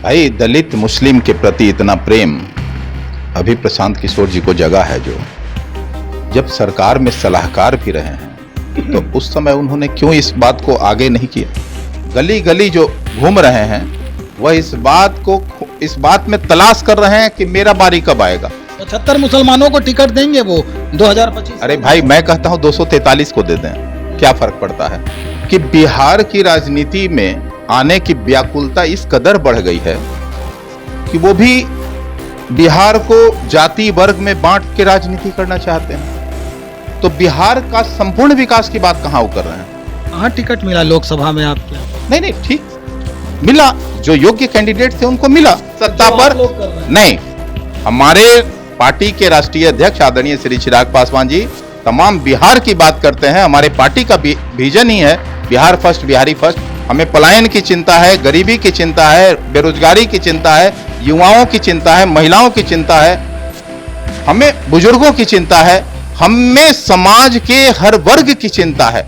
भाई दलित मुस्लिम के प्रति इतना प्रेम अभी प्रशांत किशोर जी को जगा है। जो जब सरकार में सलाहकार भी रहे हैं तो उस समय उन्होंने क्यों इस बात को आगे नहीं किया। गली गली जो घूम रहे हैं वह इस बात में तलाश कर रहे हैं कि मेरा बारी कब आएगा। 75 मुसलमानों को टिकट देंगे वो 2025। अरे भाई मैं कहता हूं 243 को दे दें, क्या फर्क पड़ता है। कि बिहार की राजनीति में आने की व्याकुलता इस कदर बढ़ गई है कि वो भी बिहार को जाति वर्ग में बांट के राजनीति करना चाहते हैं। तो बिहार का संपूर्ण विकास की बात कहां वो कर रहे हैं। कहाँ टिकट मिला लोकसभा में आपको? नहीं ठीक मिला, जो योग्य कैंडिडेट थे उनको मिला सत्ता पर। नहीं, हमारे पार्टी के राष्ट्रीय अध्यक्ष आदरणीय श्री चिराग पासवान जी तमाम बिहार की बात करते हैं। हमारे पार्टी का विजन ही है बिहार फर्स्ट, बिहारी फर्स्ट। हमें पलायन की चिंता है, गरीबी की चिंता है, बेरोजगारी की चिंता है, युवाओं की चिंता है, महिलाओं की चिंता है, हमें बुजुर्गों की चिंता है, हमें समाज के हर वर्ग की चिंता है।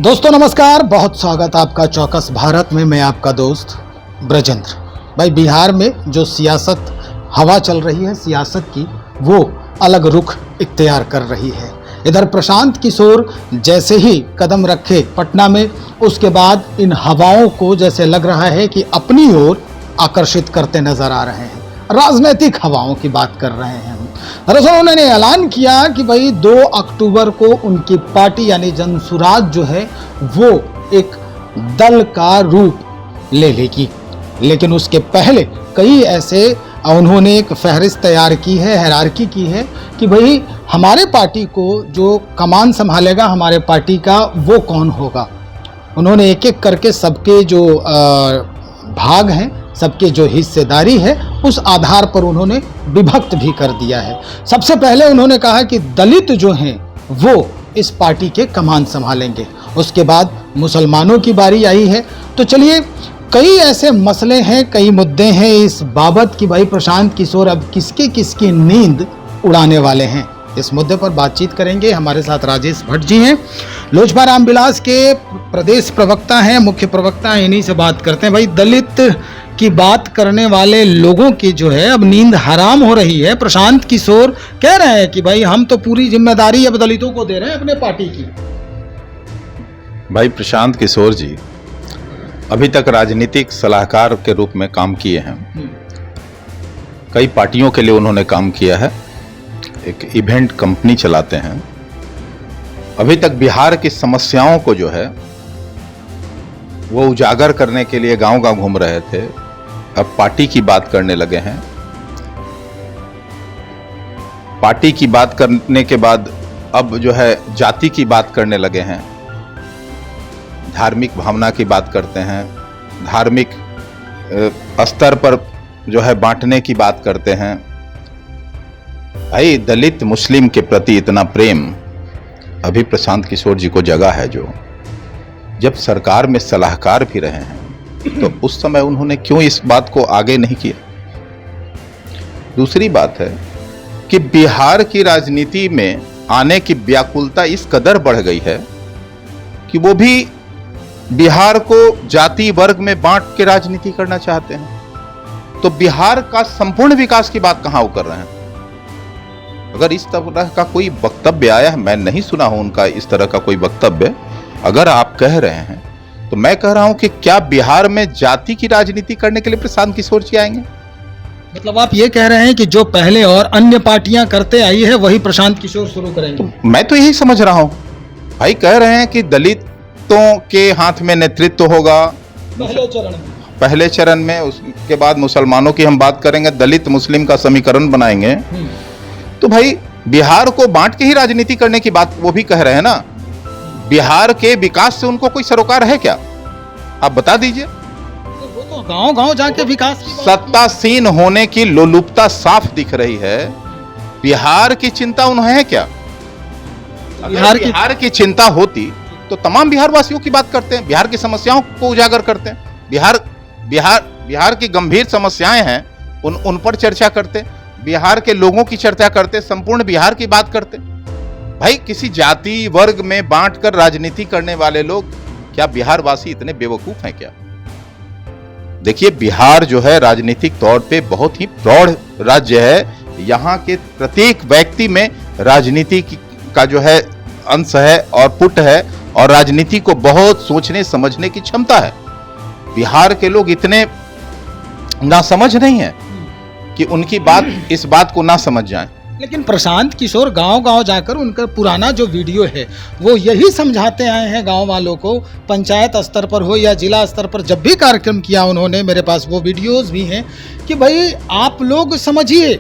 दोस्तों नमस्कार, बहुत स्वागत आपका चौकस भारत में। मैं आपका दोस्त ब्रजेंद्र। भाई बिहार में जो सियासत हवा चल रही है सियासत की, वो अलग रुख इख्तियार कर रही है। इधर प्रशांत किशोर जैसे ही कदम रखे पटना में, उसके बाद इन हवाओं को जैसे लग रहा है कि अपनी ओर आकर्षित करते नजर आ रहे हैं। राजनीतिक हवाओं की बात कर रहे हैं। दरअसल उन्होंने ऐलान किया कि भाई 2 अक्टूबर को उनकी पार्टी यानी जनसुराज जो है वो एक दल का रूप ले लेगी। लेकिन उसके पहले कई ऐसे उन्होंने एक फहरिस्त तैयार की है, हायरार्की की है कि भाई हमारे पार्टी को जो कमान संभालेगा हमारे पार्टी का वो कौन होगा। उन्होंने एक एक करके सबके जो भाग हैं, सबके जो हिस्सेदारी है, उस आधार पर उन्होंने विभक्त भी कर दिया है। सबसे पहले उन्होंने कहा कि दलित जो हैं वो इस पार्टी के कमान संभालेंगे। उसके बाद मुसलमानों की बारी आई है। तो चलिए, कई ऐसे मसले हैं, कई मुद्दे हैं इस बाबत कि भाई प्रशांत किशोर अब किसकी नींद उड़ाने वाले हैं। इस मुद्दे पर बातचीत करेंगे। हमारे साथ राजेश भट्ट जी हैं, लोजपा रामविलास के प्रदेश प्रवक्ता हैं, मुख्य प्रवक्ता हैं। इन्हीं से बात करते हैं। भाई दलित की बात करने वाले लोगों की जो है अब नींद हराम हो रही है। प्रशांत किशोर कह रहे हैं कि भाई हम तो पूरी जिम्मेदारी अब दलितों को दे रहे हैं अपने पार्टी की। भाई प्रशांत किशोर जी अभी तक राजनीतिक सलाहकार के रूप में काम किए हैं। कई पार्टियों के लिए उन्होंने काम किया है, एक इवेंट कंपनी चलाते हैं। अभी तक बिहार की समस्याओं को जो है वो उजागर करने के लिए गांव-गांव घूम रहे थे। अब पार्टी की बात करने लगे हैं। पार्टी की बात करने के बाद अब जो है जाति की बात करने लगे हैं, धार्मिक भावना की बात करते हैं, धार्मिक स्तर पर जो है बांटने की बात करते हैं। भाई दलित मुस्लिम के प्रति इतना प्रेम अभी प्रशांत किशोर जी को जगा है। जो जब सरकार में सलाहकार भी रहे हैं तो उस समय उन्होंने क्यों इस बात को आगे नहीं किया। दूसरी बात है कि बिहार की राजनीति में आने की व्याकुलता इस कदर बढ़ गई है कि वो भी बिहार को जाति वर्ग में बांट के राजनीति करना चाहते हैं। तो बिहार का संपूर्ण विकास की बात कहां वो कर रहे हैं। अगर इस तरह का कोई वक्तव्य आया है, मैं नहीं सुना हूं उनका इस तरह का कोई वक्तव्य, अगर आप कह रहे हैं तो मैं कह रहा हूं कि क्या बिहार में जाति की राजनीति करने के लिए प्रशांत किशोर जी आएंगे। मतलब आप ये कह रहे हैं कि जो पहले और अन्य पार्टियां करते आई है वही प्रशांत किशोर शुरू करेंगे। तो मैं तो यही समझ रहा हूं। भाई कह रहे हैं कि दलितों के हाथ में नेतृत्व होगा पहले चरण में, उसके बाद मुसलमानों की हम बात करेंगे, दलित मुस्लिम का समीकरण बनाएंगे। तो भाई बिहार को बांट के ही राजनीति करने की बात वो भी कह रहे हैं ना। बिहार के विकास से उनको कोई सरोकार है क्या, आप बता दीजिए। वो तो गांव-गांव जाके विकास की सत्तासीन होने की लोलुपता साफ दिख रही है। बिहार की चिंता उन्हें है क्या। बिहार की चिंता होती तो तमाम बिहार वासियों की बात करते हैं, बिहार की समस्याओं को उजागर करते हैं। बिहार की गंभीर समस्याएं हैं उन पर चर्चा करते, बिहार के लोगों की चर्चा करते, संपूर्ण बिहार की बात करते। भाई किसी जाति वर्ग में बांटकर राजनीति करने वाले लोग, क्या बिहार वासी इतने बेवकूफ हैं क्या। देखिए, बिहार जो है राजनीतिक तौर पे बहुत ही प्रौढ़ राज्य है। यहाँ के प्रत्येक व्यक्ति में राजनीति का जो है अंश है और पुट है, और राजनीति को बहुत सोचने समझने की क्षमता है। बिहार के लोग इतने नासमझ नहीं है कि उनकी बात इस बात को ना समझ जाए। लेकिन प्रशांत किशोर गांव-गांव जाकर उनका पुराना जो वीडियो है वो यही समझाते आए हैं गांव वालों को, पंचायत स्तर पर हो या जिला स्तर पर जब भी कार्यक्रम किया उन्होंने, मेरे पास वो वीडियोस भी हैं, कि भाई आप लोग समझिए,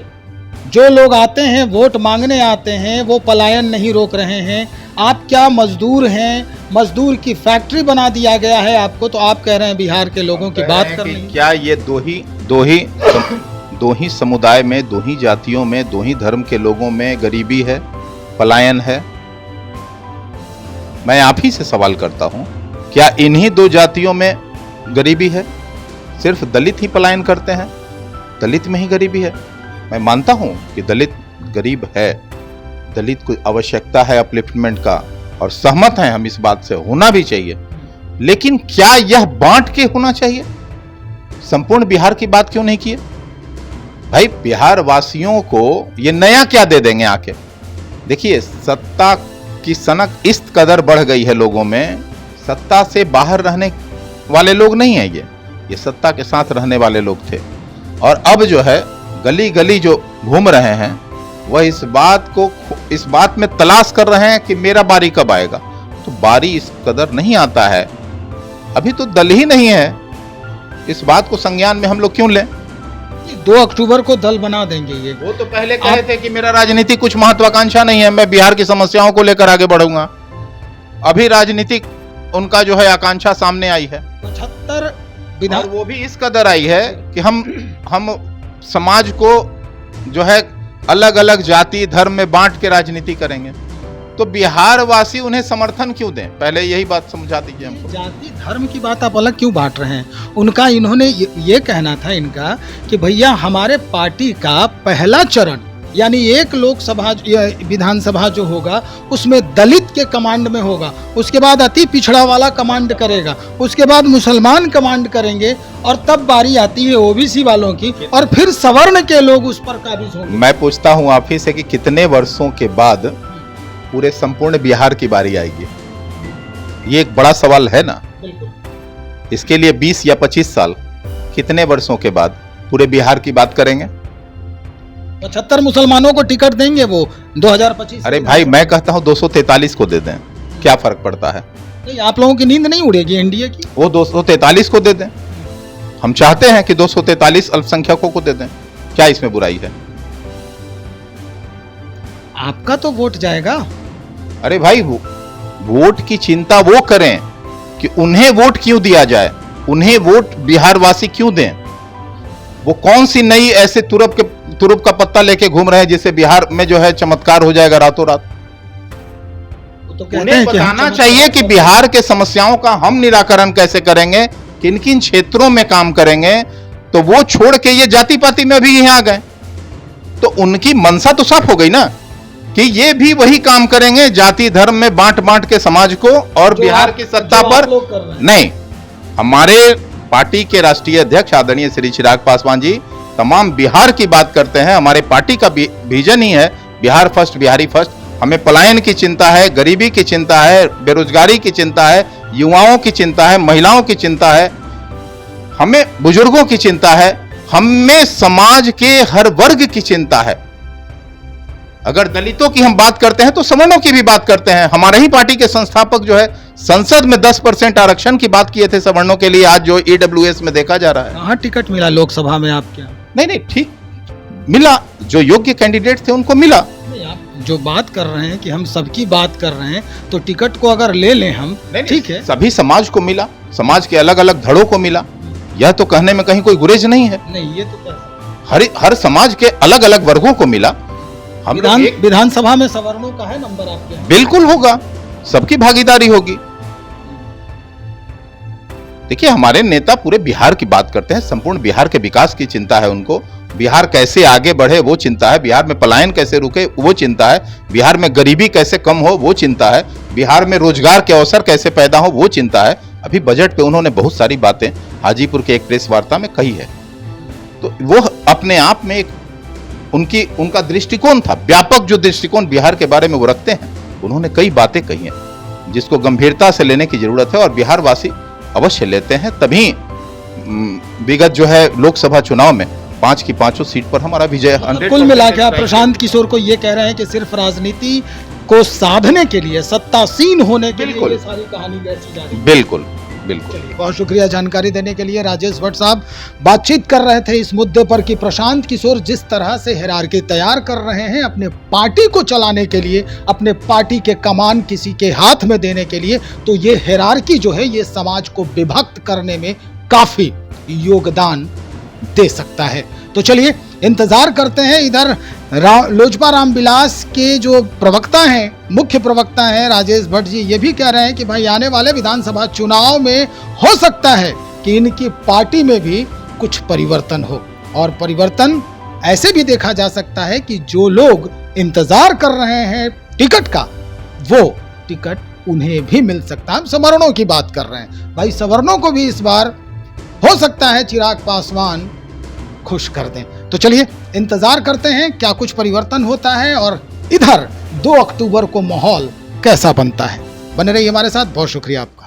जो लोग आते हैं वोट मांगने आते हैं वो पलायन नहीं रोक रहे हैं। आप क्या मजदूर हैं, मजदूर की फैक्ट्री बना दिया गया है आपको, तो आप कह रहे हैं बिहार के लोगों की बात कर रहे हैं। क्या ये दो ही समुदाय में, दो ही जातियों में, दो ही धर्म के लोगों में गरीबी है, पलायन है? मैं आप ही से सवाल करता हूं, क्या इन्हीं दो जातियों में गरीबी है? सिर्फ दलित ही पलायन करते हैं? दलित में ही गरीबी है? मैं मानता हूं कि दलित गरीब है, दलित को आवश्यकता है अपलिफ्टमेंट का, और सहमत हैं हम इस बात से, होना भी चाहिए। लेकिन क्या यह बांट के होना चाहिए? संपूर्ण बिहार की बात क्यों नहीं की है? भाई, बिहार वासियों को ये नया क्या दे देंगे आके? देखिए, सत्ता की सनक इस कदर बढ़ गई है लोगों में, सत्ता से बाहर रहने वाले लोग नहीं है ये सत्ता के साथ रहने वाले लोग थे। और अब जो है गली गली जो घूम रहे हैं वह इस बात में तलाश कर रहे हैं कि मेरा बारी कब आएगा। तो बारी इस कदर नहीं आता है, अभी तो दल ही नहीं है। इस बात को संज्ञान में हम लोग क्यों लें? 2 अक्टूबर को दल बना देंगे ये। वो तो पहले कहे थे कि मेरा राजनीतिक कुछ महत्वाकांक्षा नहीं है, मैं बिहार की समस्याओं को लेकर आगे बढ़ूंगा। अभी राजनीतिक उनका जो है आकांक्षा सामने आई है। 75 विधान, और वो भी इस कदर आई है कि हम समाज को जो है अलग अलग जाति धर्म में बांट के राजनीति करेंगे। तो बिहार वासी उन्हें समर्थन क्यों दें? पहले यही बात समझा दीजिए हमको। जाति धर्म की बात आप अलग क्यों बांट रहे हैं? उनका इन्होंने ये कहना था इनका कि भैया हमारे पार्टी का पहला चरण यानी एक लोकसभा विधानसभा जो होगा उसमें दलित के कमांड में होगा, उसके बाद अति पिछड़ा वाला कमांड करेगा, उसके बाद मुसलमान कमांड करेंगे, और तब बारी आती है ओबीसी वालों की, और फिर सवर्ण के लोग उस पर काबिज होंगे। मैं पूछता हूं आप ही से कि कितने वर्षों के बाद पूरे संपूर्ण बिहार की बारी आएगी? ये एक बड़ा सवाल है ना। बिल्कुल। इसके लिए 20 या 25 साल, कितने वर्षों के बाद पूरे बिहार की बात करेंगे? 75 मुसलमानों को टिकट देंगे वो 2025। अरे भाई, मैं कहता हूं 243 को दे दें, क्या फर्क पड़ता है? नहीं, आप लोगों की नींद नहीं उड़ेगी एनडीए की। वो 243 को दे दें। हम चाहते हैं कि 243 अल्पसंख्यकों को दे दें, क्या इसमें बुराई है? आपका तो वोट जाएगा। अरे भाई, वोट की चिंता वो करें कि उन्हें वोट क्यों दिया जाए, उन्हें वोट बिहार वासी क्यों दें? वो कौन सी नई ऐसे तुरुप का पत्ता लेके घूम रहे हैं जिससे बिहार में जो है चमत्कार हो जाएगा रातों रात? तो कहते उन्हें हैं कि बताना चाहिए कि बिहार के समस्याओं का हम निराकरण कैसे करेंगे, किन किन क्षेत्रों में काम करेंगे। तो वो छोड़ के ये जाति पाति में भी यहां आ गए, तो उनकी मनसा तो साफ हो गई ना कि ये भी वही काम करेंगे, जाति धर्म में बांट बांट के समाज को, और बिहार की सत्ता पर नहीं। हमारे पार्टी के राष्ट्रीय अध्यक्ष आदरणीय श्री चिराग पासवान जी तमाम बिहार की बात करते हैं। हमारे पार्टी का विजन ही है बिहार फर्स्ट, बिहारी फर्स्ट। हमें पलायन की चिंता है, गरीबी की चिंता है, बेरोजगारी की चिंता है, युवाओं की चिंता है, महिलाओं की चिंता है, हमें बुजुर्गों की चिंता है, हमें समाज के हर वर्ग की चिंता है। अगर दलितों की हम बात करते हैं तो सवर्णों की भी बात करते हैं। हमारे ही पार्टी के संस्थापक जो है संसद में 10% आरक्षण की बात किए थे सवर्णों के लिए, आज जो ईडब्ल्यूएस में देखा जा रहा है। कहाँ टिकट मिला लोकसभा में? आप क्या नहीं, ठीक मिला, जो योग्य कैंडिडेट थे उनको मिला। नहीं, आप जो बात कर रहे हैं कि हम सबकी बात कर रहे हैं, तो टिकट को अगर ले लें हम, ठीक है, सभी समाज को मिला, समाज के अलग अलग धड़ों को मिला, यह तो कहने में कहीं कोई गुरेज नहीं है। नहीं, ये तो कैसा? हर समाज के अलग अलग वर्गों को मिला। हम विधानसभा में सवर्णों का है नंबर आपके यहाँ? बिल्कुल होगा, सबकी भागीदारी होगी। देखिए, हमारे नेता पूरे बिहार की बात करते हैं, संपूर्ण बिहार के विकास की चिंता है उनको, बिहार कैसे आगे बढ़े वो चिंता है, बिहार में पलायन कैसे रुके वो चिंता है, बिहार में गरीबी कैसे कम हो वो चिंता है, बिहार में रोजगार के अवसर कैसे पैदा हो वो चिंता है। अभी बजट पे उन्होंने बहुत सारी बातें हाजीपुर के एक प्रेस वार्ता में कही है। तो वो अपने आप में एक उनका दृष्टिकोण था, व्यापक जो दृष्टिकोण बिहार के बारे में वो रखते हैं। उन्होंने कई बातें कही हैं जिसको गंभीरता से लेने की जरूरत है और बिहार वासी अवश्य लेते हैं, तभी विगत जो है लोकसभा चुनाव में 5 की 5 सीट पर हमारा विजय 100%। कुल मिला के आप प्रशांत किशोर को ये कह रहे हैं कि सिर्फ राजनीति को साधने के लिए, सत्तासीन होने के लिए ये सारी कहानी रची जा रही है। बिल्कुल बिल्कुल। बहुत शुक्रिया जानकारी देने के लिए। राजेश भट्ट साहब बातचीत कर रहे थे इस मुद्दे पर कि प्रशांत किशोर जिस तरह से हिरार्की तैयार कर रहे हैं अपने पार्टी को चलाने के लिए, अपने पार्टी के कमान किसी के हाथ में देने के लिए, तो ये हिरार्की जो है ये समाज को विभक्त करने में काफी योगदान दे सकता है। तो चलिए इंतजार करते हैं। इधर लोजपा रामविलास के जो प्रवक्ता हैं, मुख्य प्रवक्ता हैं राजेश भट्ट जी, ये भी कह रहे हैं कि भाई आने वाले विधानसभा चुनाव में हो सकता है कि इनकी पार्टी में भी कुछ परिवर्तन हो, और परिवर्तन ऐसे भी देखा जा सकता है कि जो लोग इंतजार कर रहे हैं टिकट का, वो टिकट उन्हें भी मिल सकता है। हम सवर्णों की बात कर रहे हैं, भाई सवर्णों को भी इस बार हो सकता है चिराग पासवान खुश कर दें। तो चलिए इंतजार करते हैं क्या कुछ परिवर्तन होता है और इधर 2 अक्टूबर को माहौल कैसा बनता है। बने रहिए हमारे साथ, बहुत शुक्रिया आपका।